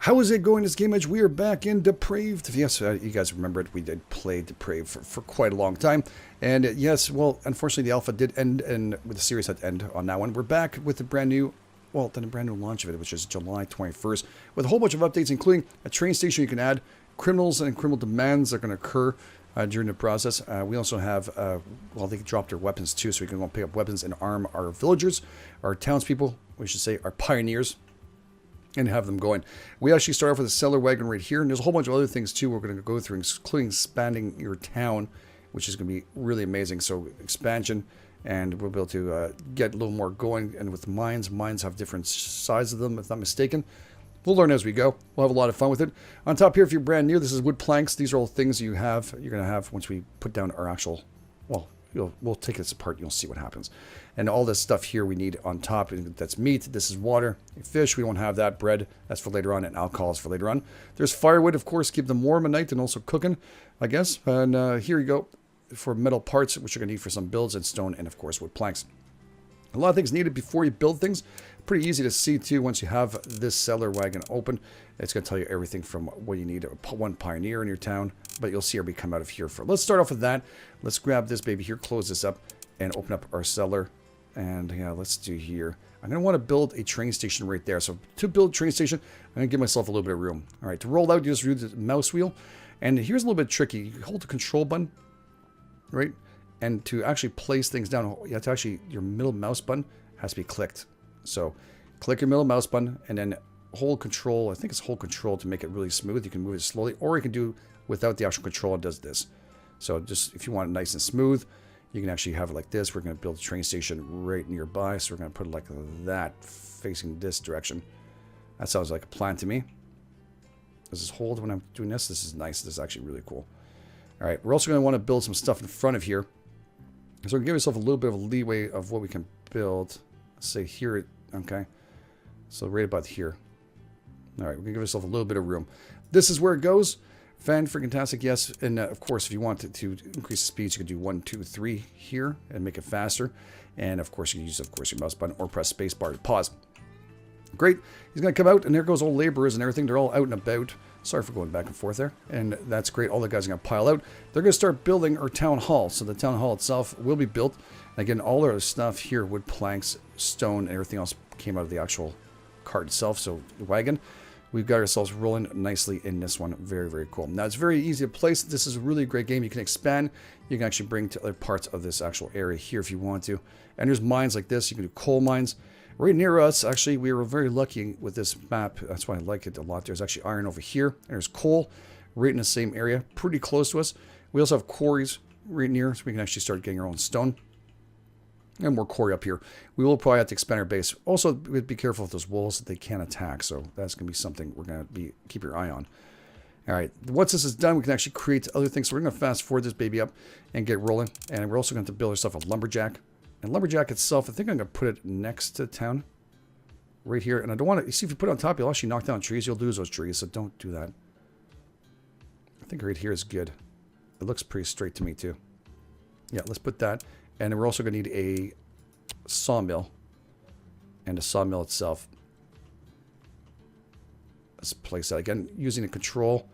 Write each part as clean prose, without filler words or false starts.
How is it going, this GameEdged? We are back in Depraved. Yes, you guys remember it. We did play Depraved for quite a long time. And yes, well, unfortunately the alpha did end, and the series had to end on that one. We're back with the brand new, well, the brand new launch of it, which is July 21st, with a whole bunch of updates, including a train station you can add. Criminals and criminal demands are going to occur during the process. We also have, well, they dropped their weapons too, so we can go and pick up weapons and arm our villagers, our townspeople, we should say, our pioneers, and have them going. We actually start off with a cellar wagon right here, and there's a whole bunch of other things too we're going to go through, including expanding your town, which is going to be really amazing. So expansion, and we'll be able to get a little more going. And with mines have different sizes of them, if I'm not mistaken. We'll learn as we go. We'll have a lot of fun with it. On top here, if you're brand new, this is wood planks. These are all things you're going to have once we put down our actual, well, we'll take this apart and you'll see what happens. And all this stuff here we need on top. That's meat. This is water. Fish, we won't have that. Bread, that's for later on. And alcohol is for later on. There's firewood, of course, keep them warm at night and also cooking, I guess. And here you go for metal parts, which you're going to need for some builds, and stone, and of course wood planks. A lot of things needed before you build things. Pretty easy to see too once you have this cellar wagon open. It's going to tell you everything from what you need. One pioneer in your town, but you'll see everybody come out of here for. Let's start off with that. Let's grab this baby here, close this up, and open up our cellar. And yeah, let's do here. I'm going to want to build a train station right there. So to build a train station, I'm going to give myself a little bit of room. All right, to roll out, you just use the mouse wheel. And here's a little bit tricky. You hold the control button, right? And to actually place things down, you have to actually, your middle mouse button has to be clicked. So click your middle mouse button and then hold control. I think it's hold control to make it really smooth. You can move it slowly, or you can do without the actual control. It does this. So just if you want it nice and smooth, you can actually have it like this. We're going to build a train station right nearby. So we're going to put it like that, facing this direction. That sounds like a plan to me. Does this hold when I'm doing this? This is nice. This is actually really cool. All right. We're also going to want to build some stuff in front of here. So give yourself a little bit of a leeway of what we can build. Let's say here, okay. So right about here. All right, we're gonna give ourselves a little bit of room. This is where it goes. Fan-freaking-tastic, yes. And of course, if you want to increase the speeds, you can do 1, 2, 3 here and make it faster. And of course, you can use, of course, your mouse button or press spacebar to pause. Great. He's gonna come out, and there goes all laborers and everything. They're all out and about. Sorry for going back and forth there. And that's great. All the guys are going to pile out. They're going to start building our town hall. So the town hall itself will be built. And again, all our stuff here, wood planks, stone, and everything else came out of the actual cart itself. So the wagon. We've got ourselves rolling nicely in this one. Very, very cool. Now, it's very easy to place. This is a really great game. You can expand. You can actually bring to other parts of this actual area here if you want to. And there's mines like this. You can do coal mines. Right near us, actually, we were very lucky with this map. That's why I like it a lot. There's actually iron over here. And there's coal right in the same area, pretty close to us. We also have quarries right near, so we can actually start getting our own stone. And more quarry up here. We will probably have to expand our base. Also, be careful with those wolves that they can attack. So that's going to be something we're going to keep your eye on. All right, once this is done, we can actually create other things. So we're going to fast forward this baby up and get rolling. And we're also going to build ourselves a lumberjack. And lumberjack itself, I think I'm going to put it next to town. Right here. And I don't want to... You see, if you put it on top, you'll actually knock down trees. You'll lose those trees, so don't do that. I think right here is good. It looks pretty straight to me, too. Yeah, let's put that. And then we're also going to need a sawmill. And a sawmill itself. Let's place that. Again, using the control.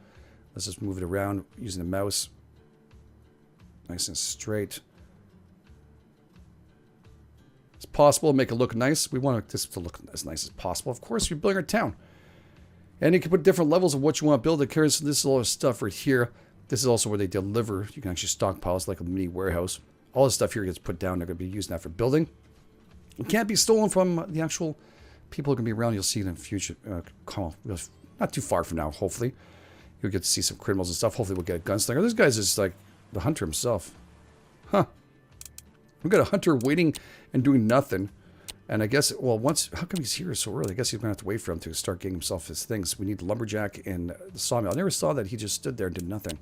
Let's just move it around using the mouse. Nice and straight. It's possible to make it look nice. We want this to look as nice as possible. Of course, you're building a town. And you can put different levels of what you want to build. This is all the stuff right here. This is also where they deliver. You can actually stockpile. It's like a mini warehouse. All this stuff here gets put down. They're going to be using that for building. It can't be stolen from the actual people who can be around. You'll see it in the future. Not too far from now, hopefully. You'll get to see some criminals and stuff. Hopefully we'll get a gunslinger. This guy's just like the hunter himself. Huh. We've got a hunter waiting and doing nothing. And I guess, well, how come he's here so early? I guess he's going to have to wait for him to start getting himself his things. We need the lumberjack and the sawmill. I never saw that. He just stood there and did nothing.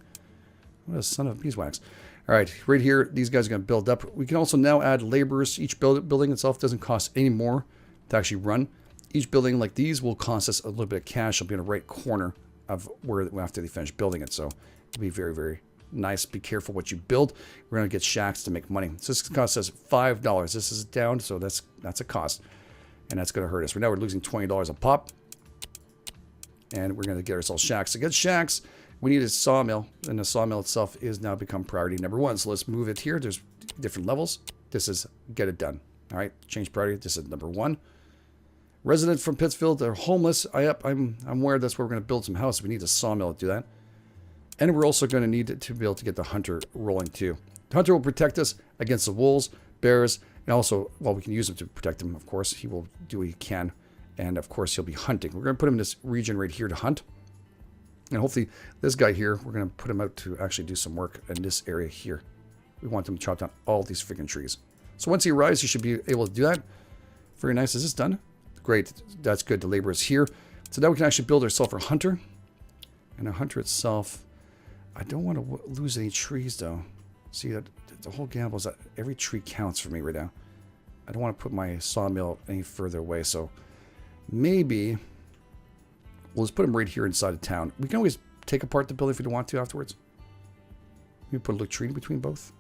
What a son of beeswax. All right, right here, these guys are going to build up. We can also now add laborers. Each building itself doesn't cost any more to actually run. Each building like these will cost us a little bit of cash. It'll be in the right corner of where after they finish building it. So it'll be very, very nice. Be careful what you build. We're going to get shacks to make money. So this costs us $5. This is down, so that's a cost. And that's going to hurt us. Right now we're losing $20 a pop. And we're going to get ourselves shacks. To get shacks, we need a sawmill. And the sawmill itself is now become priority number 1. So let's move it here. There's different levels. This is get it done. All right, change priority. This is number 1. Resident from Pittsfield, they're homeless. I'm aware that's where we're going to build some houses. We need a sawmill to do that. And we're also going to need to be able to get the hunter rolling too. The hunter will protect us against the wolves, bears, and also, well, we can use him to protect him, of course. He will do what he can. And of course, he'll be hunting. We're going to put him in this region right here to hunt. And hopefully, this guy here, we're going to put him out to actually do some work in this area here. We want him to chop down all these freaking trees. So once he arrives, he should be able to do that. Very nice. Is this done? Great. That's good. The labor is here. So now we can actually build ourselves a hunter. And a hunter itself, I don't want to lose any trees, though. See, that the whole gamble is that every tree counts for me right now. I don't want to put my sawmill any further away, so maybe we'll just put them right here inside of town. We can always take apart the building if we don't want to afterwards. Maybe put a little tree between both.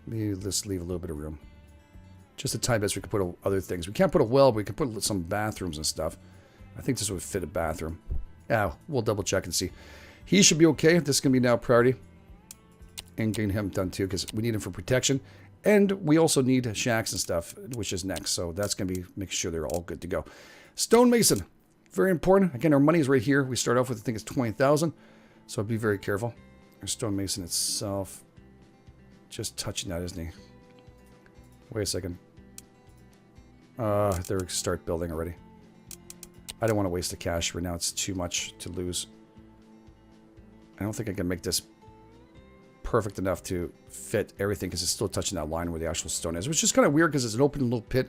Maybe let's leave a little bit of room. Just a tiny bit so we can put other things. We can't put a well, but we can put some bathrooms and stuff. I think this would fit a bathroom. Yeah, we'll double check and see. He should be okay. This is going to be now priority. And getting him done too, because we need him for protection. And we also need shacks and stuff, which is next. So that's going to be making sure they're all good to go. Stonemason, very important. Again, our money is right here. We start off with, I think it's 20,000. So be very careful. Our stonemason itself, just touching that, isn't he? Wait a second. There we start building already. I don't want to waste the cash right now. It's too much to lose. I don't think I can make this perfect enough to fit everything because it's still touching that line where the actual stone is, which is kind of weird because it's an open little pit.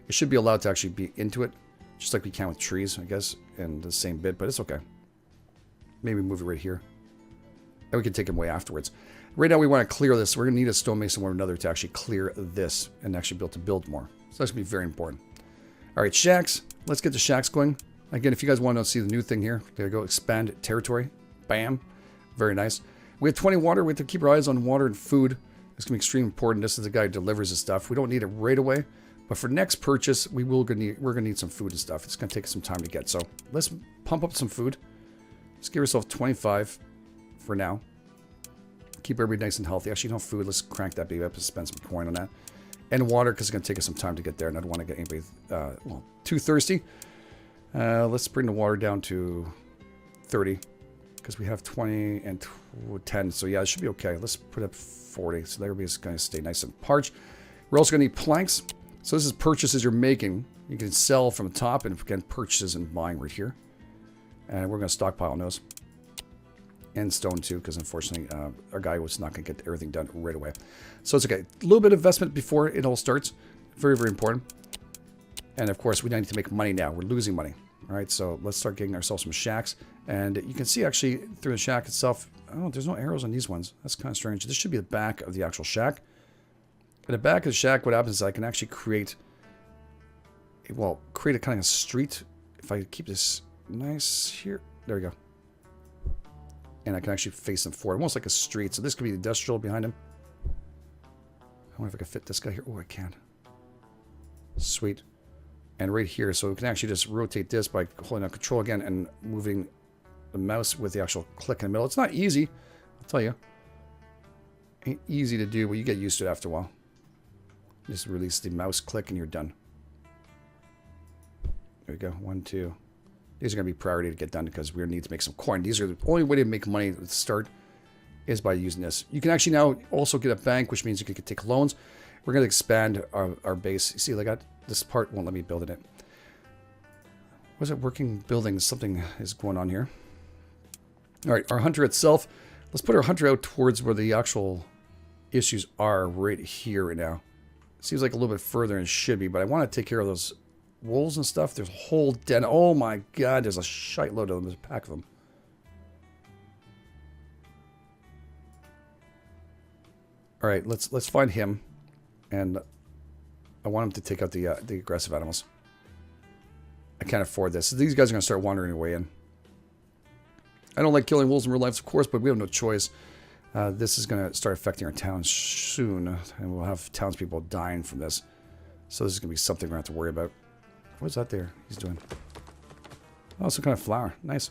It should be allowed to actually be into it, just like we can with trees, I guess, in the same bit, but it's okay. Maybe move it right here. And we can take them away afterwards. Right now we want to clear this. We're going to need a stonemason or another to actually clear this and actually be able to build more. So that's going to be very important. All right, shacks. Let's get the shacks going. Again, if you guys want to see the new thing here, there you go, expand territory. Bam. Very nice. We have 20 water. We have to keep our eyes on water and food. It's going to be extremely important. This is the guy who delivers the stuff. We don't need it right away. But for next purchase, we're going to need some food and stuff. It's going to take some time to get. So let's pump up some food. Let's give ourselves 25 for now. Keep everybody nice and healthy. Actually, no food. Let's crank that baby up and spend some coin on that. And water, because it's going to take us some time to get there. And I don't want to get anybody too thirsty. Let's bring the water down to 30. Because we have 20 and 10. So yeah, it should be okay. Let's put up 40. So everybody's going to stay nice and parched. We're also going to need planks. So this is purchases you're making. You can sell from the top and again, purchases and buying right here. And we're going to stockpile those. And stone too, because unfortunately our guy was not going to get everything done right away. So it's okay. A little bit of investment before it all starts. Very, very important. And of course, we need to make money now. We're losing money. All right, so let's start getting ourselves some shacks. And you can see actually through the shack itself, oh, there's no arrows on these ones. That's kind of strange. This should be the back of the actual shack. At the back of the shack, what happens is I can actually create a kind of street. If I keep this nice here, there we go. And I can actually face them forward, almost like a street. So this could be industrial behind him. I wonder if I can fit this guy here. Oh, I can. Sweet. And right here, so we can actually just rotate this by holding down control again and moving the mouse with the actual click in the middle. It's not easy, I'll tell you. Ain't easy to do, but you get used to it after a while. Just release the mouse click and you're done. There we go, 1, 2. These are going to be priority to get done because we need to make some coin. These are the only way to make money at the start is by using this. You can actually now also get a bank, which means you can take loans. We're going to expand our base. You see, I got this part won't let me build it. Was it working building? Something is going on here. All right, our hunter itself. Let's put our hunter out towards where the actual issues are right here right now. It seems like a little bit further than it should be, but I want to take care of those wolves and stuff. There's a whole den. Oh my god, there's a shite load of them. There's a pack of them. All right, let's find him, and I want him to take out the aggressive animals. I can't afford this. So these guys are going to start wandering their way in. I don't like killing wolves in real life, of course, but we have no choice. This is going to start affecting our towns soon, and we'll have townspeople dying from this. So this is going to be something we're going to have to worry about. What's that there he's doing? Oh, some kind of flower. Nice.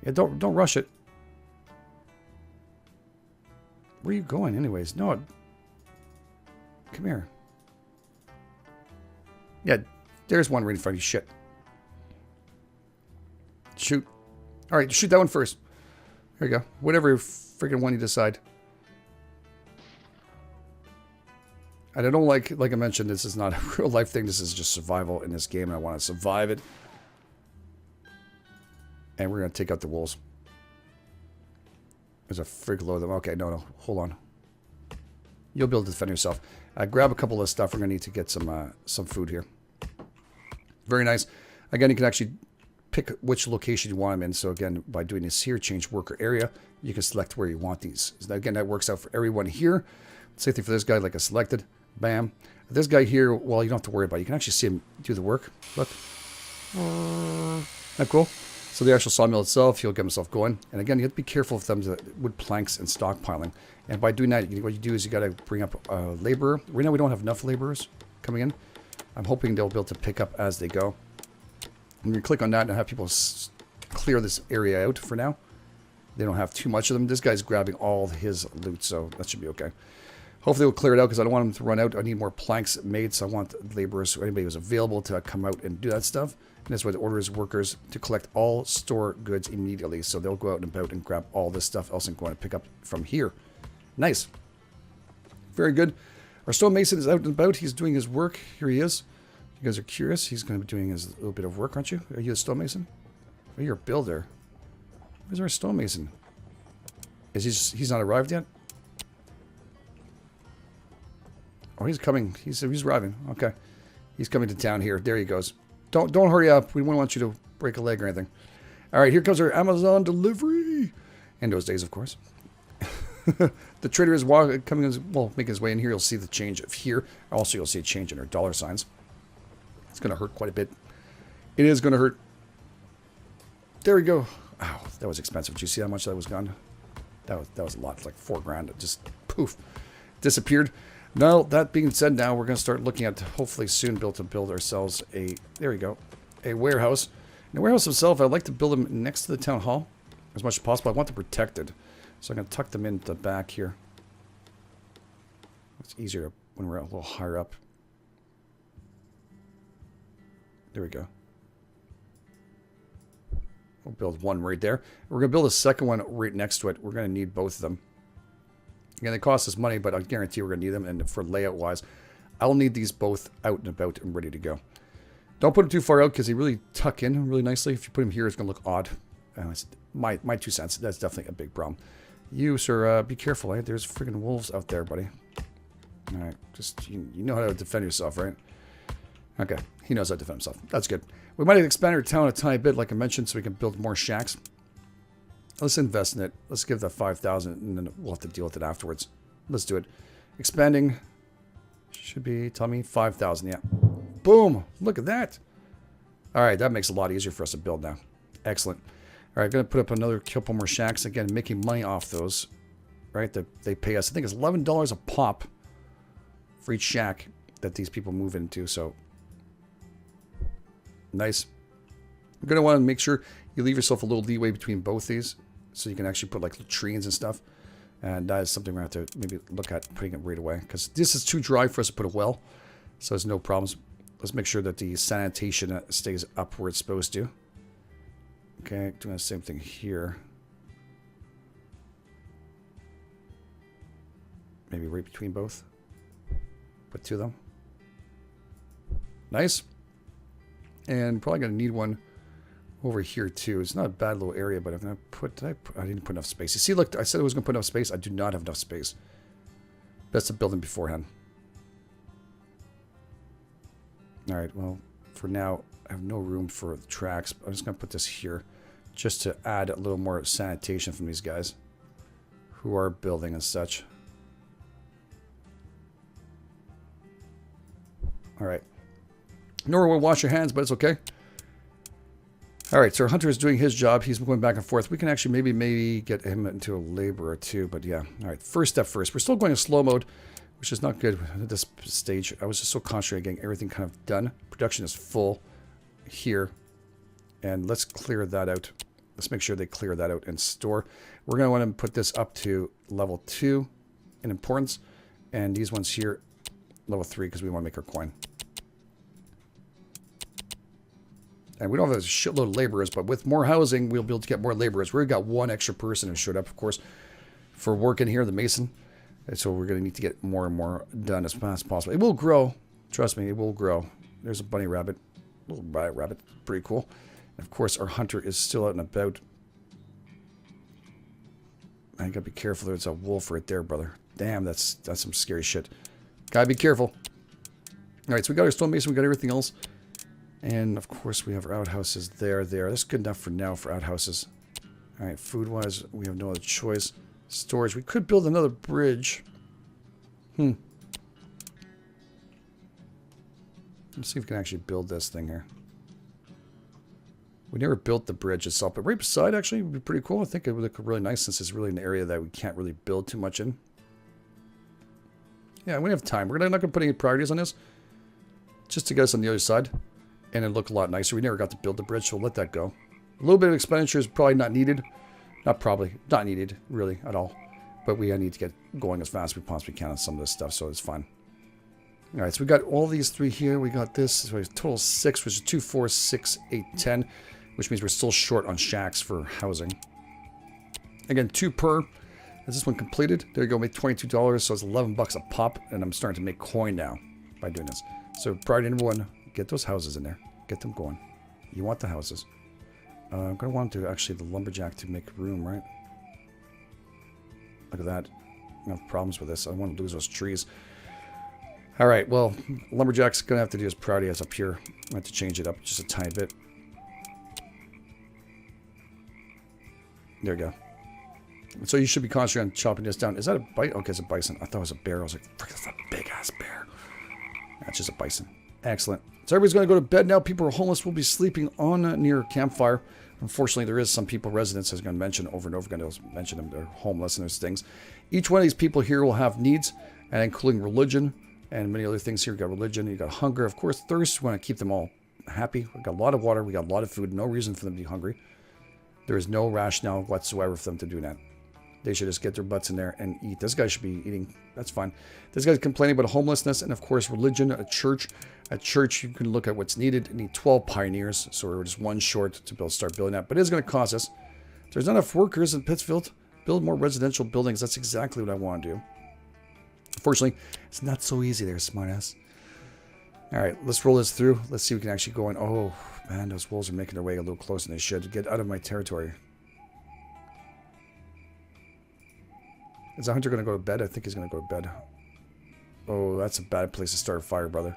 Yeah, don't rush it. Where are you going anyways? No. Come here. Yeah, there's one right in front of you. Shit. Shoot. Alright, shoot that one first. There you go. Whatever freaking one you decide. And I don't like I mentioned, this is not a real life thing. This is just survival in this game, and I want to survive it. And we're going to take out the wolves. There's a frig load of them. Okay, no. Hold on. You'll be able to defend yourself. Grab a couple of stuff. We're going to need to get some food here. Very nice. Again, you can actually pick which location you want them in. So again, by doing this here, change worker area, you can select where you want these. So again, that works out for everyone here. Same thing for this guy, like I selected. Bam. This guy here, well, you don't have to worry about it. You can actually see him do the work. Look. Isn't that cool? So the actual sawmill itself, he'll get himself going. And again, you have to be careful with them, wood planks and stockpiling. And by doing that, what you do is you got to bring up a laborer. Right now, we don't have enough laborers coming in. I'm hoping they'll be able to pick up as they go. When you click on that and have people clear this area out for now. They don't have too much of them. This guy's grabbing all his loot, so that should be okay. Hopefully we'll clear it out because I don't want them to run out. I need more planks made, so I want laborers, or anybody who's available, to come out and do that stuff. And that's why the order is workers to collect all store goods immediately. So they'll go out and about and grab all this stuff else and go and pick up from here. Nice. Very good. Our stonemason is out and about. He's doing his work. Here he is. You guys are curious. He's going to be doing his little bit of work, aren't you? Are you a stonemason? Oh, you're a builder. Where's our stonemason? He's not arrived yet? Oh, he's coming. He's arriving. Okay. He's coming to town here. There he goes. Don't hurry up. We wouldn't want you to break a leg or anything. All right, here comes our Amazon delivery. In those days, of course. The trader is making his way in here. You'll see the change of here. Also, you'll see a change in our dollar signs. It's going to hurt quite a bit. It is going to hurt. There we go. Ow, that was expensive. Did you see how much that was gone? That was a lot. Like $4 grand. It just poof, disappeared. Now, that being said, now we're going to start looking at, hopefully soon, build ourselves there we go, a warehouse. And the warehouse itself, I'd like to build them next to the town hall as much as possible. I want them protected. So I'm going to tuck them into the back here. It's easier when we're a little higher up. There we go. We'll build one right there. We're going to build a second one right next to it. We're going to need both of them. Again, they cost us money, but I guarantee we're going to need them. And for layout-wise, I'll need these both out and about and ready to go. Don't put them too far out because they really tuck in really nicely. If you put them here, it's going to look odd. My 2 cents. That's definitely a big problem. You, sir, be careful. Eh? There's freaking wolves out there, buddy. All right, just you know how to defend yourself, right? Okay, he knows how to defend himself. That's good. We might expand our town a tiny bit, like I mentioned, so we can build more shacks. Let's invest in it. Let's give that 5,000, and then we'll have to deal with it afterwards. Let's do it. Expanding should be, tell me, 5,000. Yeah. Boom. Look at that. All right, that makes it a lot easier for us to build now. Excellent. All right, going to put up another couple more shacks. Again, making money off those. Right? They pay us, I think it's $11 a pop for each shack that these people move into. So, nice. You're going to want to make sure you leave yourself a little leeway between both these, so you can actually put like trees and stuff. And that is something we're going to have to maybe look at putting it right away, because this is too dry for us to put a well, so there's no problems. Let's make sure that the sanitation stays up where it's supposed to. Okay, doing the same thing here. Maybe right between both. Put two of them. Nice. And probably going to need one over here too. It's not a bad little area, but I'm going to put... I didn't put enough space. You see, look, I said I was going to put enough space. I do not have enough space. Best to build them beforehand. Alright, well, for now, I have no room for the tracks. I'm just going to put this here just to add a little more sanitation from these guys who are building and such. Alright. Nor will wash your hands, but it's okay. Alright, so our hunter is doing his job. He's going back and forth. We can actually maybe get him into a laborer too, but yeah. Alright, first step first. We're still going in slow mode, which is not good at this stage. I was just so concentrated on getting everything kind of done. Production is full here. And let's clear that out. Let's make sure they clear that out and store. We're going to want to put this up to level 2 in importance. And these ones here, level 3, because we want to make our coin. And we don't have a shitload of laborers, but with more housing, we'll be able to get more laborers. We've got one extra person who showed up, of course, for working here, the mason. And so we're going to need to get more and more done as fast as possible. It will grow. Trust me, it will grow. There's a bunny rabbit. Little bunny rabbit. Pretty cool. And of course, our hunter is still out and about. I gotta be careful. There's a wolf right there, brother. Damn, that's some scary shit. Gotta be careful. Alright, so we got our stonemason. We got everything else. And of course, we have our outhouses there. That's good enough for now for outhouses. Alright, food-wise, we have no other choice. Storage. We could build another bridge. Let's see if we can actually build this thing here. We never built the bridge itself, but right beside actually would be pretty cool. I think it would look really nice since it's really an area that we can't really build too much in. Yeah, we have time. We're not going to put any priorities on this. Just to get us on the other side. And it'll look a lot nicer. We never got to build the bridge, so we'll let that go. A little bit of expenditure is probably not needed. Not needed, really, at all. But we need to get going as fast as we possibly can on some of this stuff, so it's fine. Alright, so we got all these 3 here. We got this. So we have total 6, which is 2, 4, 6, 8, 10. Which means we're still short on shacks for housing. Again, 2 per. Is this one completed? There you go, make $22, so it's $11 a pop. And I'm starting to make coin now by doing this. So priority number 1, get those houses in there. Get them going. You want the houses. I'm going to want to actually the lumberjack to make room, right? Look at that. I have problems with this. I don't want to lose those trees. Alright, well, lumberjack's going to have to do his priority as up here. I have to change it up just a tiny bit. There we go. So you should be concentrating on chopping this down. Is that a bison? Okay, it's a bison. I thought it was a bear. I was like, frick, that's a big-ass bear. That's just a bison. Excellent. So everybody's going to go to bed now. People who are homeless will be sleeping on near a campfire. Unfortunately, there is some people, residents, as I'm going to mention over and over again. I'll mention them. They're homeless and those things. Each one of these people here will have needs, and including religion and many other things here. You've got religion. You've got hunger. Of course, thirst. We want to keep them all happy. We've got a lot of water. We got a lot of food. No reason for them to be hungry. There is no rationale whatsoever for them to do that. They should just get their butts in there and eat. This guy should be eating. That's fine. This guy's complaining about homelessness and, of course, religion, a church. At church, you can look at what's needed. You need 12 pioneers, so we're just 1 short to start building that. But it is going to cost us. If there's not enough workers in Pittsfield, build more residential buildings. That's exactly what I want to do. Unfortunately, it's not so easy there, smartass. All right, let's roll this through. Let's see if we can actually go in. Oh, man, those wolves are making their way a little closer than they should. Get out of my territory. Is the hunter going to go to bed? I think he's going to go to bed. Oh, that's a bad place to start a fire, brother.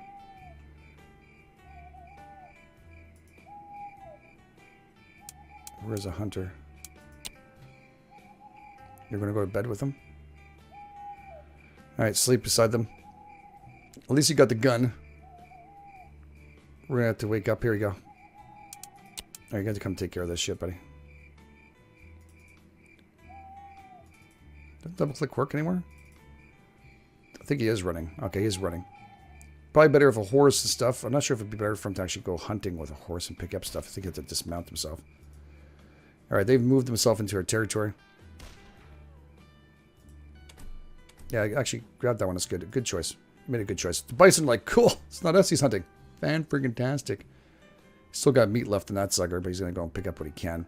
Where's a hunter? You're going to go to bed with them? Alright, sleep beside them. At least you got the gun. We're going to have to wake up. Here we go. Alright, you got to come take care of this shit, buddy. Doesn't double click work anymore? I think he is running. Okay, he is running. Probably better if a horse and stuff. I'm not sure if it'd be better for him to actually go hunting with a horse and pick up stuff. I think he had to dismount himself. Alright, they've moved themselves into our territory. Yeah, I actually grabbed that one. That's good. Good choice. You made a good choice. The bison, like, cool. It's not us he's hunting. Fan-friggin-tastic. Still got meat left in that sucker, but he's going to go and pick up what he can.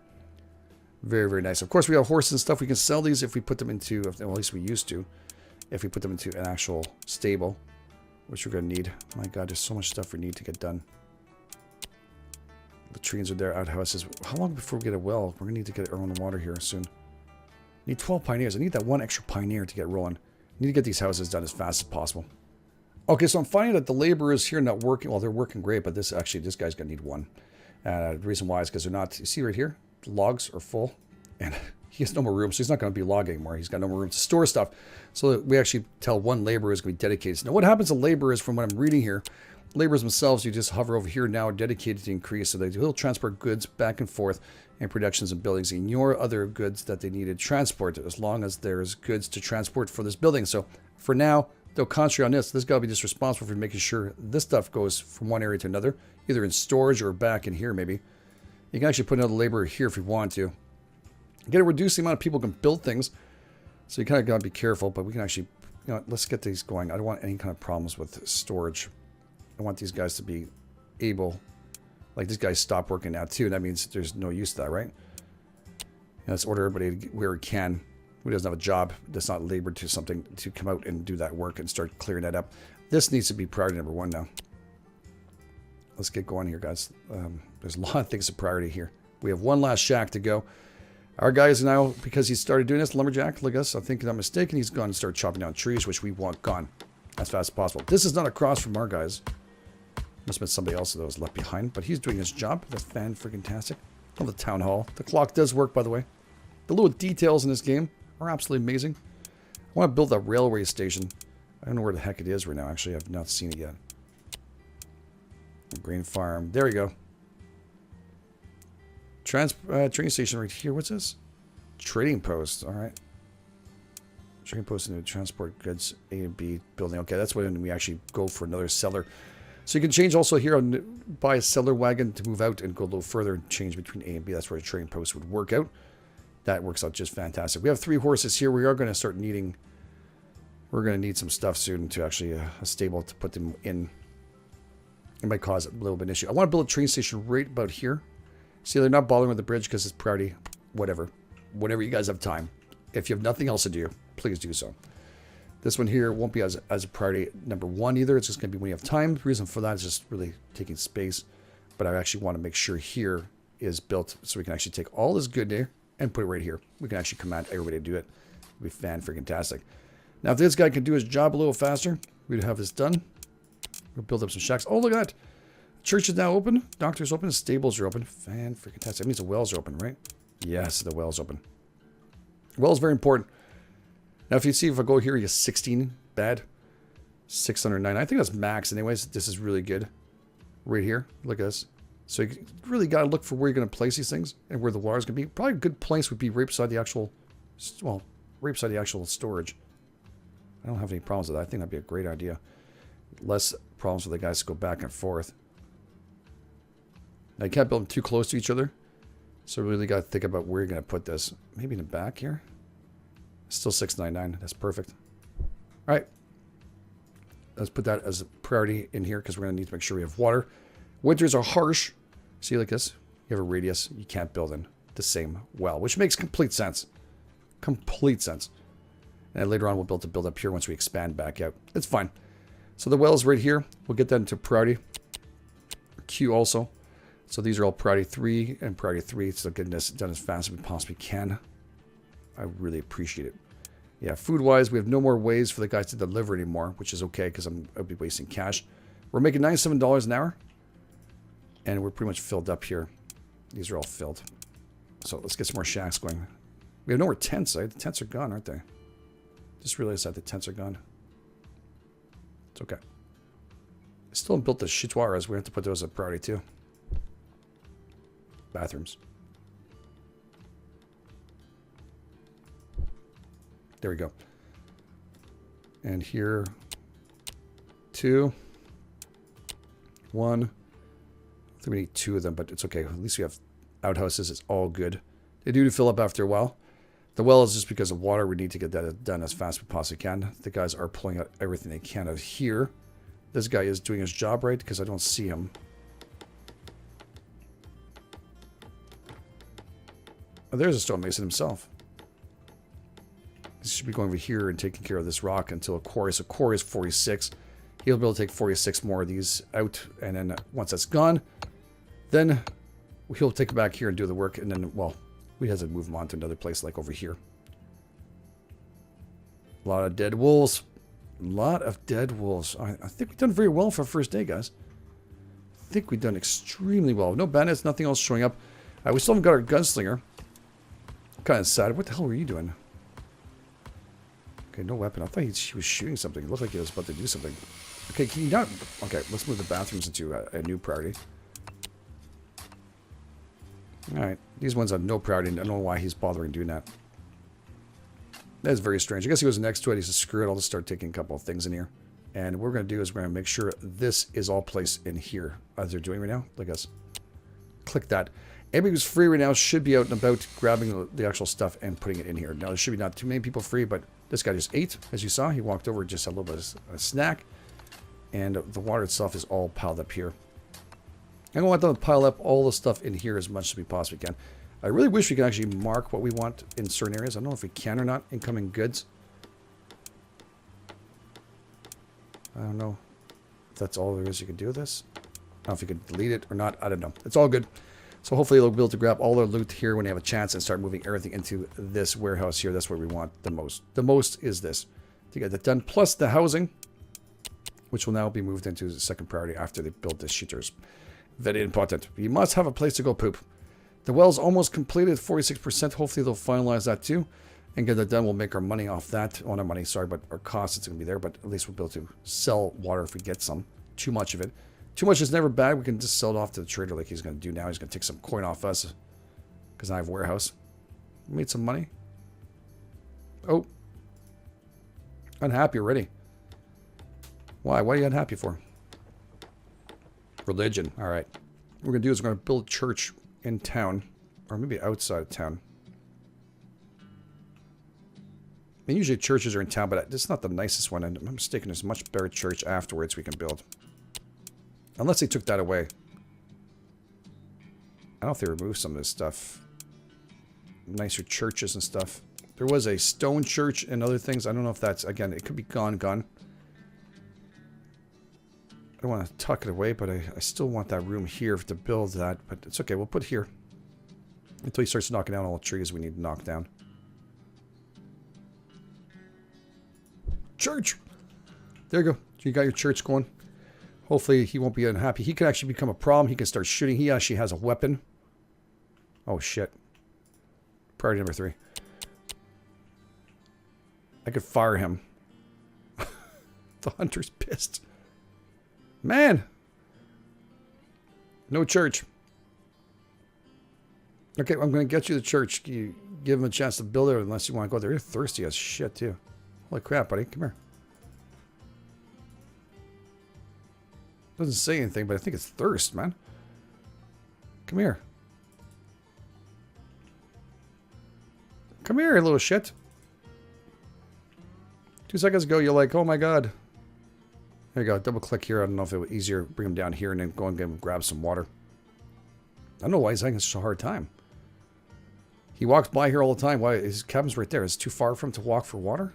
Very, very nice. Of course, we have horses and stuff. We can sell these if we put them into, well, at least we used to, if we put them into an actual stable, which we're going to need. My God, there's so much stuff we need to get done. Latrines are there, outhouses. How long before we get a well? We're going to need to get our own water here soon. Need 12 pioneers. I need that one extra pioneer to get rolling. I need to get these houses done as fast as possible. Okay, so I'm finding that the laborers here are not working. Well, they're working great, but this guy's going to need one. The reason why is because they're not, you see right here? The logs are full. And he has no more room, so he's not going to be logging anymore. He's got no more room to store stuff. So we actually tell one laborer is going to be dedicated. Now, what happens to laborers from what I'm reading here? Laborers themselves, you just hover over here now, are dedicated to increase. So they will transport goods back and forth in productions and buildings and your other goods that they needed transported as long as there's goods to transport for this building. So for now, they'll concentrate on this. This guy will be just responsible for making sure this stuff goes from one area to another, either in storage or back in here maybe. You can actually put another laborer here if you want to. You got to reduce the amount of people who can build things. So you kind of got to be careful, but we can actually, you know, let's get these going. I don't want any kind of problems with storage. I want these guys to be able, like these guys stop working now too. That means there's no use to that, right? And let's order everybody where we can. Who doesn't have a job that's not labored to something to come out and do that work and start clearing that up. This needs to be priority number 1 now. Let's get going here, guys. There's a lot of things of priority here. We have one last shack to go. Our guy is now, because he started doing this, lumberjack, look at us, I think I'm mistaken, he's gone and start chopping down trees, which we want gone as fast as possible. This is not across from our guys. Must have been somebody else that was left behind, but he's doing his job. That's fan-freaking-tastic. Oh, the town hall. The clock does work, by the way. The little details in this game are absolutely amazing. I want to build a railway station. I don't know where the heck it is right now, actually. I've not seen it yet. Grain farm. There we go. Train station right here. What's this? Trading post. All right. Trading post into transport goods A and B building. Okay, that's when we actually go for another seller. So you can change also here on buy a seller wagon to move out and go a little further and change between A and B. That's where a trading post would work out. That works out just fantastic. We have 3 horses here. We are going to start needing. We're going to need some stuff soon to actually a stable to put them in. It might cause a little bit of an issue. I want to build a train station right about here. See, they're not bothering with the bridge because it's priority. Whatever. Whenever you guys have time. If you have nothing else to do, please do so. This one here won't be as a priority number 1 either. It's just going to be when you have time. The reason for that is just really taking space. But I actually want to make sure here is built so we can actually take all this good there and put it right here. We can actually command everybody to do it. It'll be fan-freaking-tastic. Now, if this guy can do his job a little faster, we'd have this done. We'll build up some shacks. Oh, look at that. Church is now open. Doctor's open. Stables are open. Fan-freaking-tastic. That means the wells are open, right? Yes, the well's open. Well is very important. Now, if you see, if I go here, you get 16 bad. 609. I think that's max anyways. This is really good. Right here. Look at this. So you really got to look for where you're going to place these things and where the water's going to be. Probably a good place would be right beside the actual, well, right beside the actual storage. I don't have any problems with that. I think that'd be a great idea. Less problems for the guys to go back and forth. Now, you can't build them too close to each other. So really got to think about where you're going to put this. Maybe in the back here. Still 699. That's perfect. All right. Let's put that as a priority in here because we're going to need to make sure we have water. Winters are harsh. See, like this. You have a radius. You can't build in the same well, which makes complete sense. Complete sense. And later on, we'll build up here once we expand back out. It's fine. So the well is right here. We'll get that into priority. Q also. So these are all priority 3 and priority 3. So getting this done as fast as we possibly can. I really appreciate it. Yeah, food-wise, we have no more ways for the guys to deliver anymore, which is okay because I'll be wasting cash. We're making $97 an hour. And we're pretty much filled up here. These are all filled. So let's get some more shacks going. We have no more tents, right? The tents are gone, aren't they? Just realized that the tents are gone. It's okay. I still haven't built the chitoirs. We have to put those as a priority too. Bathrooms. There we go. And here, 2, 1. I think we need 2 of them, but it's okay. At least we have outhouses. It's all good. They do fill up after a while. The well is just because of water. We need to get that done as fast as we possibly can. The guys are pulling out everything they can out of here. This guy is doing his job right because I don't see him. Oh, there's a stonemason himself. He should be going over here and taking care of this rock until a quarry. So quarry is 46. He'll be able to take 46 more of these out. And then once that's gone, then he'll take it back here and do the work. And then, well, we have to move him on to another place like over here. A lot of dead wolves. A lot of dead wolves. I think we've done very well for our first day, guys. I think we've done extremely well. No bandits, nothing else showing up. We still haven't got our gunslinger. Kind of sad. What the hell were you doing? Okay, no weapon. I thought he was shooting something. It looked like he was about to do something. Okay, can you not... Okay, let's move the bathrooms into a new priority. Alright, these ones have no priority. I don't know why he's bothering doing that. That is very strange. I guess he was next to it. He said, screw it, I'll just start taking a couple of things in here. And what we're going to do is we're going to make sure this is all placed in here, as they're doing right now. Like us. Click that. Anybody who's free right now should be out and about grabbing the actual stuff and putting it in here. Now, there should be not too many people free, but this guy just ate. As you saw, he walked over, just had a little bit of a snack. And the water itself is all piled up here. I want them to pile up all the stuff in here as much as we possibly can. I really wish we could actually mark what we want in certain areas. I don't know if we can or not. Incoming goods. I don't know if that's all there is you can do with this. I don't know if you can delete it or not. I don't know. It's all good. So hopefully they'll be able to grab all their loot here when they have a chance and start moving everything into this warehouse here. That's where we want the most. The most is this. To get that done. Plus the housing, which will now be moved into the second priority after they build the shooters. Very important. You must have a place to go poop. The well's almost completed, 46%. Hopefully they'll finalize that too and get that done. We'll make our money off that. Oh, not money, sorry, but our cost is going to be there. But at least we'll be able to sell water if we get some. Too much of it. Too much is never bad. We can just sell it off to the trader like he's going to do now. He's going to take some coin off us because I have warehouse. Made some money. Oh. Unhappy already. Why? What are you unhappy for? Religion. All right. What we're going to do is we're going to build a church in town. Or maybe outside of town. I mean, usually churches are in town, but it's not the nicest one. And I'm mistaken. There's a much better church afterwards we can build. Unless they took that away. I don't know if they removed some of this stuff. Nicer churches and stuff. There was a stone church and other things. I don't know if that's, again, it could be gone. I don't want to tuck it away, but I still want that room here to build that. But it's okay. We'll put here. Until he starts knocking down all the trees we need to knock down. Church! There you go. You got your church going. Hopefully he won't be unhappy. He can actually become a problem. He can start shooting. He actually has a weapon. Oh, shit. Priority number 3. I could fire him. The hunter's pissed. Man! No church. Okay, I'm going to get you the church. You give him a chance to build it unless you want to go there. You're thirsty as shit, too. Holy crap, buddy. Come here. Doesn't say anything, but I think it's thirst, man. Come here. Come here, little shit. 2 seconds ago, you're like, oh my god. There you go. Double click here. I don't know if it was easier. Bring him down here and then go and grab some water. I don't know why he's having such a hard time. He walks by here all the time. Why? His cabin's right there. Is it too far for him to walk for water?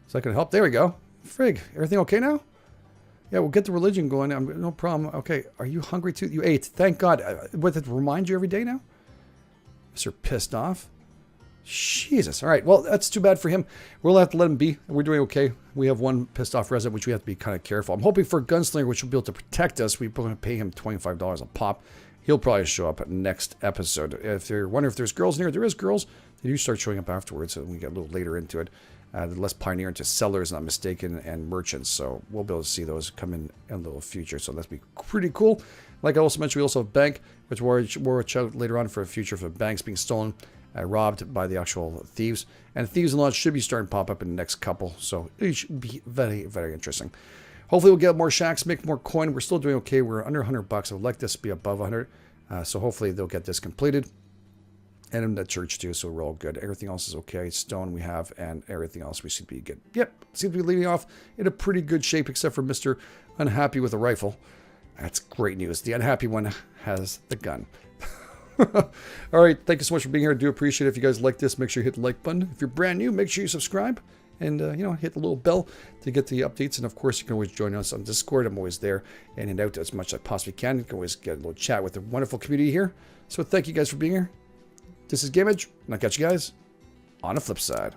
Is that going to help? There we go. Frig. Everything okay now? Yeah, we'll get the religion going. No problem. Okay. Are you hungry too? You ate. Thank God. Would it remind you every day now? Mr. Pissed off. Jesus. All right. Well, that's too bad for him. We'll have to let him be. We're doing okay. We have one pissed off resident, which we have to be kind of careful. I'm hoping for a gunslinger, which will be able to protect us. We're going to pay him $25 a pop. He'll probably show up next episode. If you're wondering if there's girls in here, there is girls. They do start showing up afterwards, and we get a little later into it. The less pioneer into sellers, not mistaken, and merchants. So we'll be able to see those come in the little future. So that's be pretty cool. Like I also mentioned, we also have bank, which we'll watch out later on for a future for banks being stolen, robbed by the actual thieves. And thieves and lots should be starting to pop up in the next couple. So it should be very, very interesting. Hopefully we'll get more shacks, make more coin. We're still doing okay. We're under $100. I would like this to be above 100. So hopefully they'll get this completed. And in the church too, so we're all good. Everything else is okay. Stone we have, and everything else we seem to be good. Yep, seems to be leading off in a pretty good shape, except for Mr. Unhappy with a rifle. That's great news. The unhappy one has the gun. All right, thank you so much for being here. I do appreciate it. If you guys like this, make sure you hit the like button. If you're brand new, make sure you subscribe. And, hit the little bell to get the updates. And, of course, you can always join us on Discord. I'm always there and out as much as I possibly can. You can always get a little chat with the wonderful community here. So thank you guys for being here. This is GameEdged, and I'll catch you guys on the flip side.